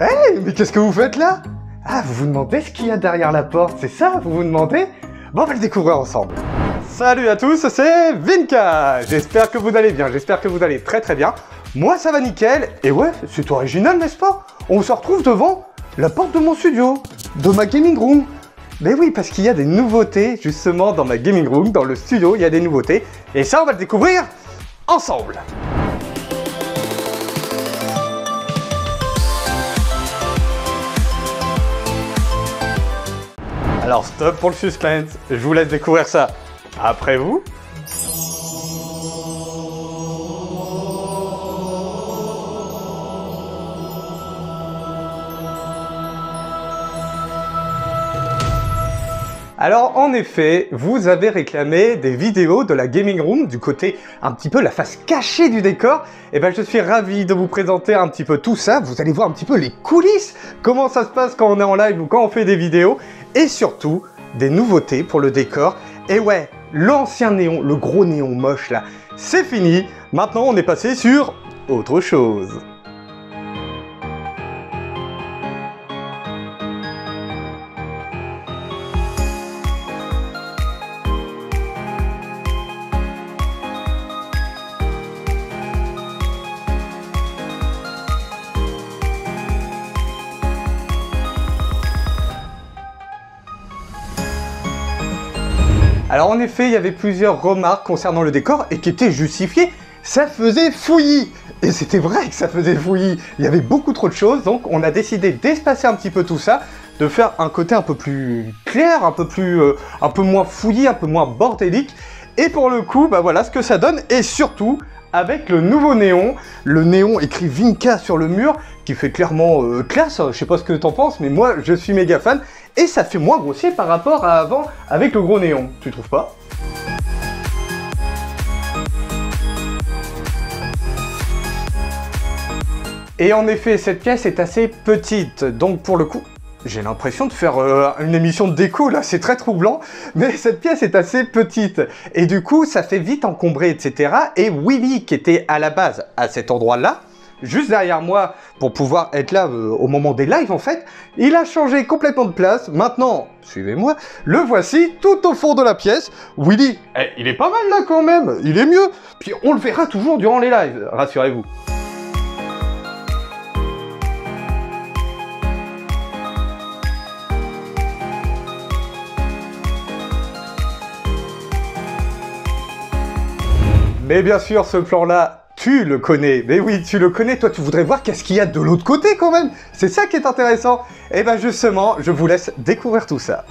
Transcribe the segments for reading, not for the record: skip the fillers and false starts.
Hey, mais qu'est-ce que vous faites là? Ah, vous vous demandez ce qu'il y a derrière la porte, c'est ça? Vous vous demandez? Bon, on va le découvrir ensemble. Salut à tous, c'est Vinka. J'espère que vous allez bien, j'espère que vous allez très bien. Moi, ça va nickel. Et ouais, c'est original, n'est-ce pas? On se retrouve devant la porte de mon studio, de ma gaming room. Mais oui, parce qu'il y a des nouveautés, justement, dans ma gaming room, dans le studio, il y a des nouveautés. Et ça, on va le découvrir ensemble. Alors stop pour le suspense, je vous laisse découvrir ça après vous. Alors en effet, vous avez réclamé des vidéos de la gaming room du côté un petit peu la face cachée du décor. Et ben je suis ravi de vous présenter un petit peu tout ça. Vous allez voir un petit peu les coulisses, comment ça se passe quand on est en live ou quand on fait des vidéos. Et surtout, des nouveautés pour le décor. Et ouais, l'ancien néon, le gros néon moche là, c'est fini. Maintenant on est passé sur autre chose. Alors en effet, il y avait plusieurs remarques concernant le décor et qui étaient justifiées. Ça faisait fouillis. Et c'était vrai que ça faisait fouillis. Il y avait beaucoup trop de choses, donc on a décidé d'espacer un petit peu tout ça, de faire un côté un peu plus clair, un peu moins fouillis, un peu moins bordélique. Et pour le coup, bah voilà ce que ça donne. Et surtout, avec le nouveau néon, le néon écrit Vinka sur le mur, qui fait clairement classe, je sais pas ce que t'en penses, mais moi je suis méga fan. Et ça fait moins grossier par rapport à avant avec le gros néon, tu trouves pas? Et en effet, cette pièce est assez petite, donc pour le coup, j'ai l'impression de faire une émission de déco là, c'est très troublant, mais cette pièce est assez petite, et du coup, ça fait vite encombrer, etc. Et Willy, qui était à la base à cet endroit-là, juste derrière moi, pour pouvoir être là au moment des lives en fait, il a changé complètement de place. Maintenant, suivez-moi, le voici tout au fond de la pièce. Willy, il est pas mal là quand même, il est mieux. Puis on le verra toujours durant les lives, rassurez-vous. Mais bien sûr, ce plan-là, tu le connais. Mais oui, tu le connais. Toi, tu voudrais voir qu'est-ce qu'il y a de l'autre côté quand même. C'est ça qui est intéressant. Et bien justement, je vous laisse découvrir tout ça.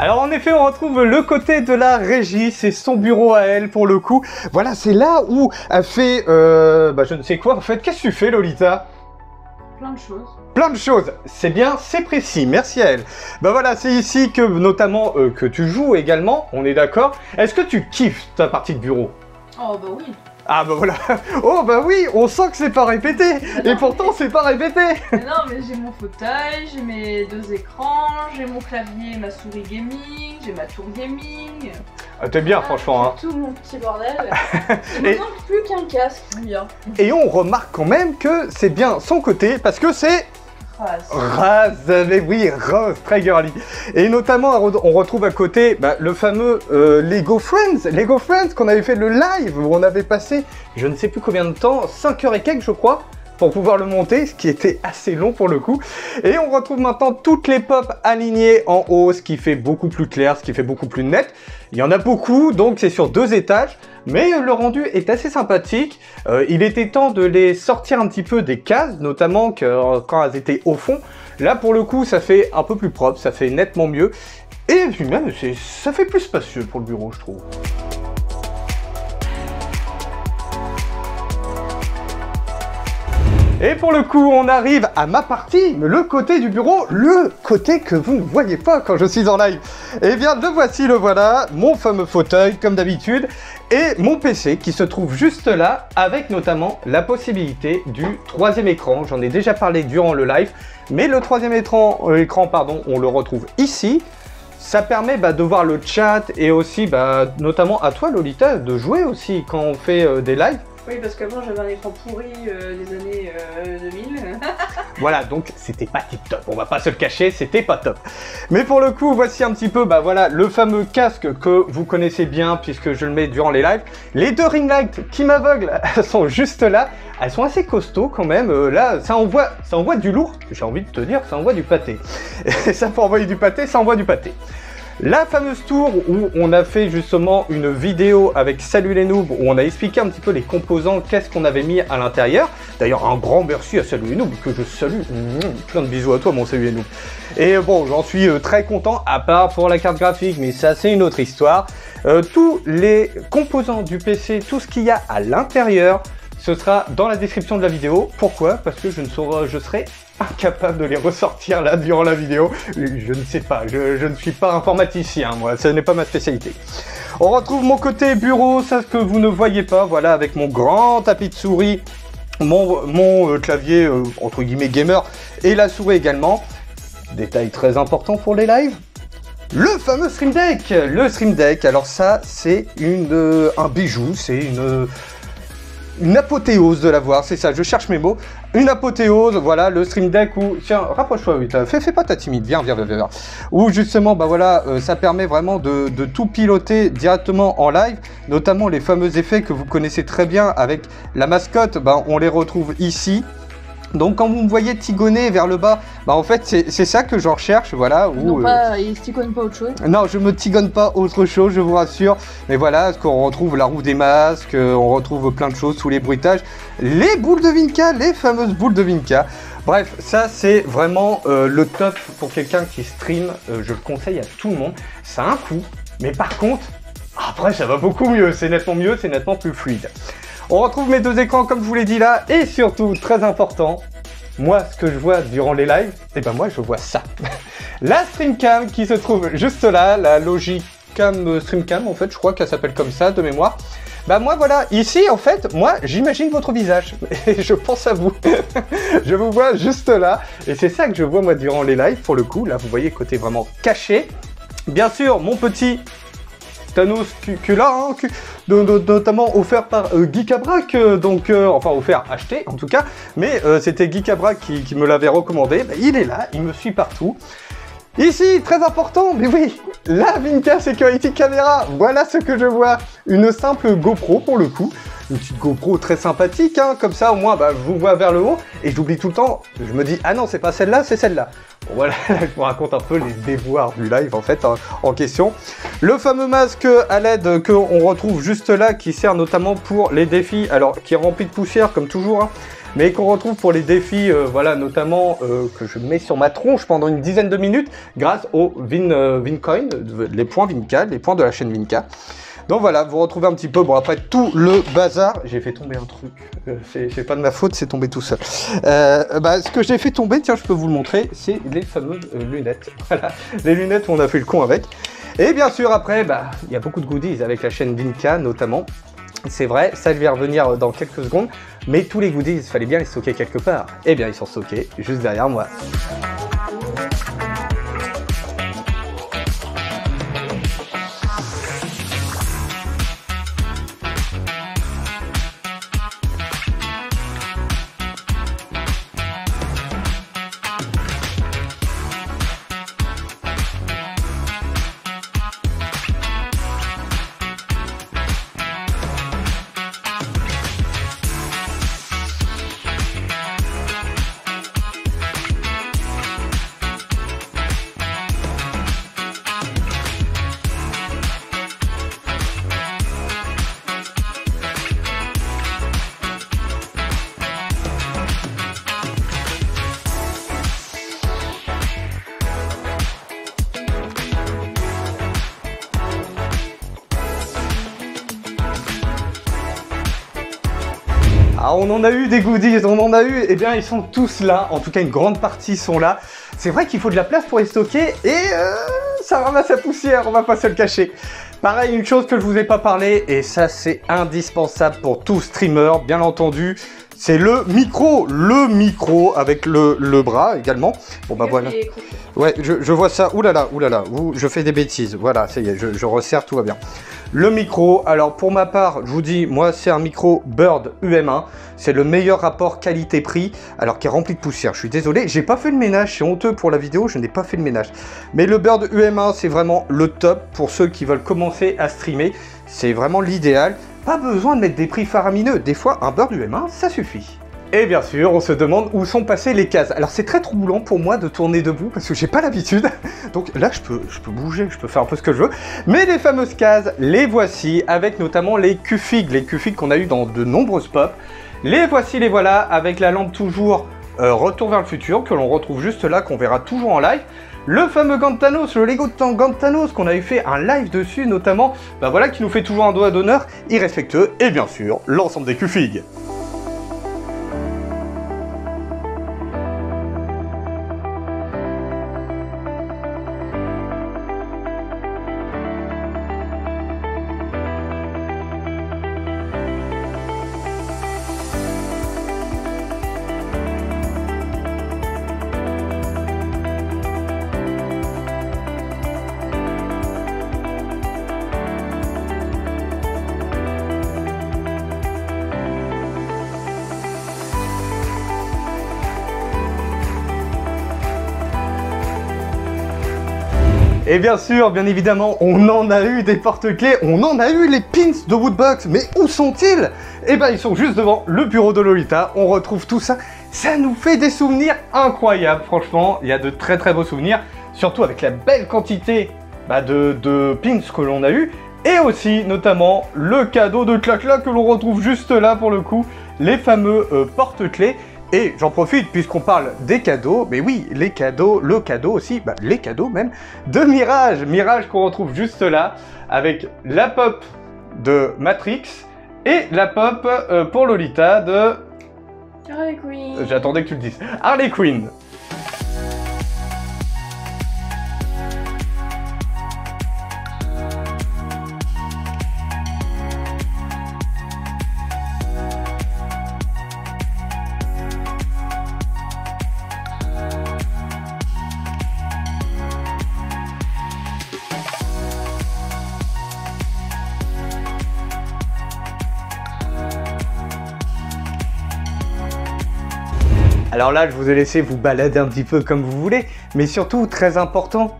Alors en effet, on retrouve le côté de la régie, c'est son bureau à elle pour le coup. Voilà, c'est là où elle fait, je ne sais quoi en fait. Qu'est-ce que tu fais, Lolita? Plein de choses. Plein de choses, c'est bien, c'est précis, merci à elle. Bah voilà, c'est ici que notamment que tu joues également, on est d'accord. Est-ce que tu kiffes ta partie de bureau? Oh bah oui. Ah bah voilà. Oh bah oui, on sent que c'est pas répété. Et pourtant c'est pas répété. Mais non, mais j'ai mon fauteuil, j'ai mes deux écrans, j'ai mon clavier et ma souris gaming, j'ai ma tour gaming. Ah, t'es bien franchement hein. Tout mon petit bordel. Il me manque plus qu'un casque, bien. Et on remarque quand même que c'est bien son côté parce que c'est Rase, mais oui, Rose, très girly. Et notamment, on retrouve à côté le fameux Lego Friends qu'on avait fait le live, où on avait passé, je ne sais plus combien de temps, 5 heures et quelques je crois, pour pouvoir le monter, ce qui était assez long pour le coup. Et on retrouve maintenant toutes les pop alignées en haut, ce qui fait beaucoup plus clair, ce qui fait beaucoup plus net. Il y en a beaucoup, donc c'est sur 2 étages. Mais le rendu est assez sympathique. Il était temps de les sortir un petit peu des cases, notamment quand elles étaient au fond. Là, pour le coup, ça fait un peu plus propre, ça fait nettement mieux. Et puis même, ça fait plus spacieux pour le bureau, je trouve. Et pour le coup, on arrive à ma partie, le côté du bureau, le côté que vous ne voyez pas quand je suis en live. Eh bien, le voici, le voilà, mon fameux fauteuil, comme d'habitude, et mon PC qui se trouve juste là, avec notamment la possibilité du troisième écran. J'en ai déjà parlé durant le live, mais le troisième écran, on le retrouve ici. Ça permet de voir le chat et aussi, notamment à toi, Lolita, de jouer aussi quand on fait des lives. Oui, parce qu'avant j'avais un écran pourri des années 2000. Voilà, donc c'était pas tip top, on va pas se le cacher, c'était pas top. Mais pour le coup, voici un petit peu, voilà, le fameux casque que vous connaissez bien puisque je le mets durant les lives. Les deux ring lights qui m'aveuglent, elles sont juste là. Elles sont assez costauds quand même. Là, ça envoie du lourd. J'ai envie de te dire, ça envoie du pâté. Et ça, pour envoyer du pâté, ça envoie du pâté. La fameuse tour où on a fait justement une vidéo avec Salut les Noobs, où on a expliqué un petit peu les composants, qu'est-ce qu'on avait mis à l'intérieur. D'ailleurs, un grand merci à Salut les Noobs, que je salue. Plein de bisous à toi, mon Salut les Noobs. Et bon, j'en suis très content, à part pour la carte graphique, mais ça, c'est une autre histoire. Tous les composants du PC, tout ce qu'il y a à l'intérieur, ce sera dans la description de la vidéo. Pourquoi? Parce que je serai incapable de les ressortir là durant la vidéo. Je ne sais pas, je ne suis pas informaticien, moi, ce n'est pas ma spécialité. On retrouve mon côté bureau, ça que vous ne voyez pas, voilà, avec mon grand tapis de souris, mon clavier, entre guillemets, gamer, et la souris également. Détail très important pour les lives. Le fameux Stream Deck. Le Stream Deck, alors ça, c'est un bijou, c'est une apothéose de l'avoir, c'est ça, je cherche mes mots. Une apothéose, voilà, le Stream Deck où... Tiens, rapproche-toi, oui, fais pas ta timide, viens. Où justement, voilà, ça permet vraiment de tout piloter directement en live, notamment les fameux effets que vous connaissez très bien avec la mascotte, on les retrouve ici. Donc quand vous me voyez tigonner vers le bas, en fait c'est ça que je recherche, voilà. Non, il se tigonne pas autre chose. Non, je me tigonne pas autre chose, je vous rassure. Mais voilà, qu'on retrouve la roue des masques, on retrouve plein de choses sous les bruitages. Les boules de Vinca, les fameuses boules de Vinca. Bref, ça c'est vraiment le top pour quelqu'un qui stream, je le conseille à tout le monde. Ça a un coût, mais par contre, après ça va beaucoup mieux, c'est nettement plus fluide. On retrouve mes deux écrans comme je vous l'ai dit là, et surtout, très important, moi ce que je vois durant les lives, moi je vois ça. La Streamcam qui se trouve juste là, la Logicam Streamcam en fait, je crois qu'elle s'appelle comme ça de mémoire. Moi voilà, ici en fait, moi j'imagine votre visage, et je pense à vous. Je vous vois juste là, et c'est ça que je vois moi durant les lives pour le coup, là vous voyez côté vraiment caché. Bien sûr, mon petit Thanos Cula, notamment offert par Geekabrac, enfin offert, acheté en tout cas, mais c'était Geekabrac qui me l'avait recommandé. Il est là, il me suit partout. Ici, très important, mais oui, la Vinca Security Camera, voilà ce que je vois, une simple GoPro pour le coup, une petite GoPro très sympathique, comme ça au moins je vous vois vers le haut, et j'oublie tout le temps, je me dis, ah non, c'est pas celle-là, c'est celle-là. Bon, voilà, je vous raconte un peu les déboires du live en fait, en question. Le fameux masque à LED qu'on retrouve juste là, qui sert notamment pour les défis, alors qui est rempli de poussière comme toujours, mais qu'on retrouve pour les défis, voilà, notamment que je mets sur ma tronche pendant une dizaine de minutes grâce au Vincoin, les points Vinca, les points de la chaîne Vinca. Donc voilà, vous retrouvez un petit peu, après tout le bazar, j'ai fait tomber un truc, c'est pas de ma faute, c'est tombé tout seul. Ce que j'ai fait tomber, tiens, je peux vous le montrer, c'est les fameuses lunettes, voilà, les lunettes où on a fait le con avec. Et bien sûr, après, il y a beaucoup de goodies avec la chaîne Vinca notamment. C'est vrai, ça je vais y revenir dans quelques secondes, mais tous les goodies, il fallait bien les stocker quelque part. Eh bien, ils sont stockés juste derrière moi. Ah, on en a eu des goodies, on en a eu, eh bien ils sont tous là, en tout cas une grande partie sont là. C'est vrai qu'il faut de la place pour les stocker et ça ramasse la poussière, on va pas se le cacher. Pareil, une chose que je vous ai pas parlé, et ça c'est indispensable pour tout streamer, bien entendu, c'est le micro avec le bras également. Bon bah voilà. Ouais, je vois ça, oulala, je fais des bêtises, voilà, ça y est, je resserre, tout va bien. Le micro, alors pour ma part, je vous dis, moi c'est un micro Bird UM1, c'est le meilleur rapport qualité-prix, alors qui est rempli de poussière, je suis désolé, j'ai pas fait le ménage, c'est honteux pour la vidéo, je n'ai pas fait le ménage. Mais le Bird UM1, c'est vraiment le top pour ceux qui veulent commencer à streamer, c'est vraiment l'idéal, pas besoin de mettre des prix faramineux, des fois un Bird UM1, ça suffit. Et bien sûr, on se demande où sont passées les cases. Alors c'est très troublant pour moi de tourner debout parce que j'ai pas l'habitude. Donc là, je peux bouger, je peux faire un peu ce que je veux. Mais les fameuses cases, les voici, avec notamment les Q-Fig qu'on a eu dans de nombreuses pop. Les voici, les voilà, avec la lampe toujours Retour vers le futur, que l'on retrouve juste là, qu'on verra toujours en live. Le fameux gant de Thanos, le Lego gant de Thanos, qu'on avait fait un live dessus notamment, bah voilà, qui nous fait toujours un doigt d'honneur, irrespectueux. Et bien sûr, l'ensemble des Q-Fig. Et bien sûr, bien évidemment, on en a eu des porte-clés, on en a eu les pins de Woodbox, mais où sont-ils? Eh ben, ils sont juste devant le bureau de Lolita, on retrouve tout ça, ça nous fait des souvenirs incroyables, franchement, il y a de très très beaux souvenirs, surtout avec la belle quantité de pins que l'on a eu, et aussi, notamment, le cadeau de Clacla que l'on retrouve juste là, pour le coup, les fameux porte-clés. Et j'en profite, puisqu'on parle des cadeaux, mais oui, les cadeaux, le cadeau aussi, les cadeaux même, de Mirage. Mirage qu'on retrouve juste là, avec la pop de Matrix, et la pop pour Lolita de... Harley Quinn. J'attendais que tu le dises. Harley Quinn. Alors là, je vous ai laissé vous balader un petit peu comme vous voulez, mais surtout, très important,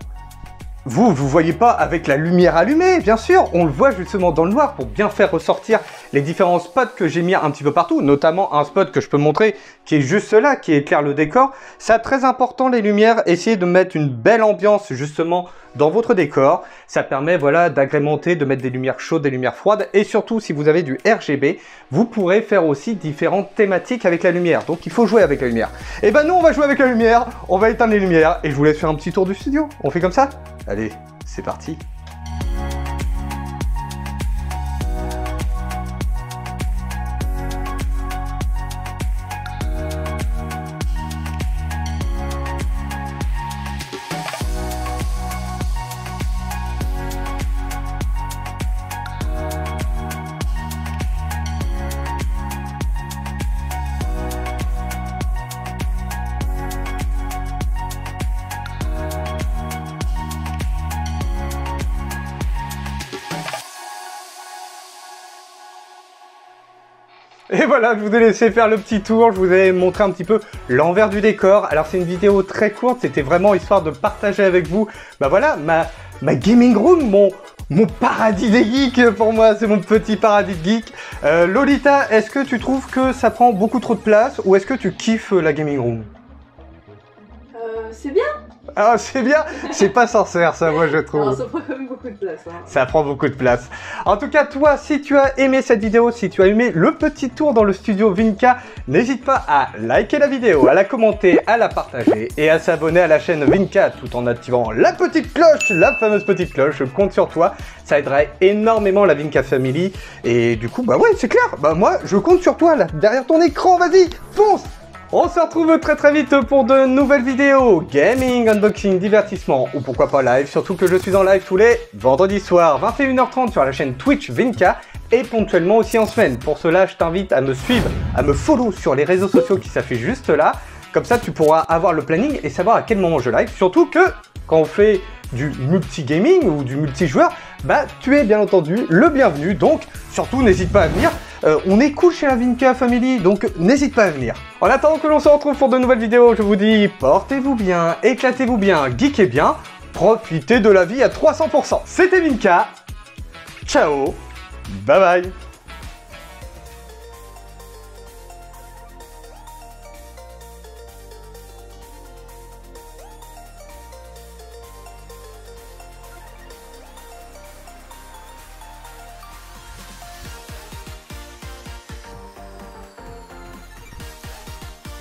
vous voyez pas avec la lumière allumée, bien sûr, on le voit justement dans le noir pour bien faire ressortir les différents spots que j'ai mis un petit peu partout, notamment un spot que je peux montrer qui est juste là, qui éclaire le décor. C'est très important les lumières, essayez de mettre une belle ambiance justement dans votre décor. Ça permet voilà d'agrémenter, de mettre des lumières chaudes, des lumières froides, et surtout si vous avez du RGB, vous pourrez faire aussi différentes thématiques avec la lumière. Donc il faut jouer avec la lumière. Et ben nous on va jouer avec la lumière, on va éteindre les lumières et je vous laisse faire un petit tour du studio. On fait comme ça? Allez, c'est parti. Et voilà, je vous ai laissé faire le petit tour, je vous ai montré un petit peu l'envers du décor. Alors c'est une vidéo très courte, c'était vraiment histoire de partager avec vous, voilà, ma gaming room, mon paradis des geeks pour moi, c'est mon petit paradis de geek. Lolita, est-ce que tu trouves que ça prend beaucoup trop de place ou est-ce que tu kiffes la gaming room? C'est bien. Ah, c'est bien, c'est pas sincère ça, moi je trouve. Alors, ça prend quand même beaucoup de place. Hein. Ça prend beaucoup de place. En tout cas, toi, si tu as aimé cette vidéo, si tu as aimé le petit tour dans le studio Vinka, n'hésite pas à liker la vidéo, à la commenter, à la partager et à s'abonner à la chaîne Vinka tout en activant la petite cloche, la fameuse petite cloche. Je compte sur toi, ça aiderait énormément la Vinka Family. Et du coup, bah ouais, c'est clair, bah moi, je compte sur toi là, derrière ton écran, vas-y, fonce! On se retrouve très vite pour de nouvelles vidéos, gaming, unboxing, divertissement ou pourquoi pas live, surtout que je suis en live tous les vendredis soirs, 21h30 sur la chaîne Twitch Vinka et ponctuellement aussi en semaine. Pour cela, je t'invite à me suivre, à me follow sur les réseaux sociaux qui s'affichent juste là, comme ça tu pourras avoir le planning et savoir à quel moment je live, surtout que quand on fait du multi-gaming ou du multijoueur, bah tu es bien entendu le bienvenu, donc surtout n'hésite pas à venir. On est cool chez la Vinka Family, donc n'hésite pas à venir. En attendant que l'on se retrouve pour de nouvelles vidéos, je vous dis portez-vous bien, éclatez-vous bien, geekez bien, profitez de la vie à 300%. C'était Vinka, ciao, bye bye.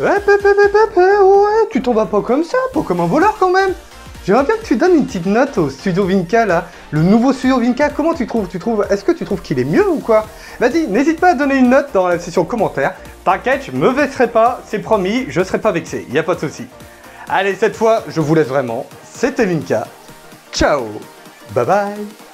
Ouais, tu t'en vas pas comme ça, pas comme un voleur quand même. J'aimerais bien que tu donnes une petite note au studio Vinka là, le nouveau studio Vinka, comment tu trouves? Est-ce que tu trouves qu'il est mieux ou quoi? Vas-y, n'hésite pas à donner une note dans la section commentaires. T'inquiète, je me vexerai pas, c'est promis, je serai pas vexé, y a pas de souci. Allez, cette fois, je vous laisse vraiment. C'était Vinka. Ciao, bye bye.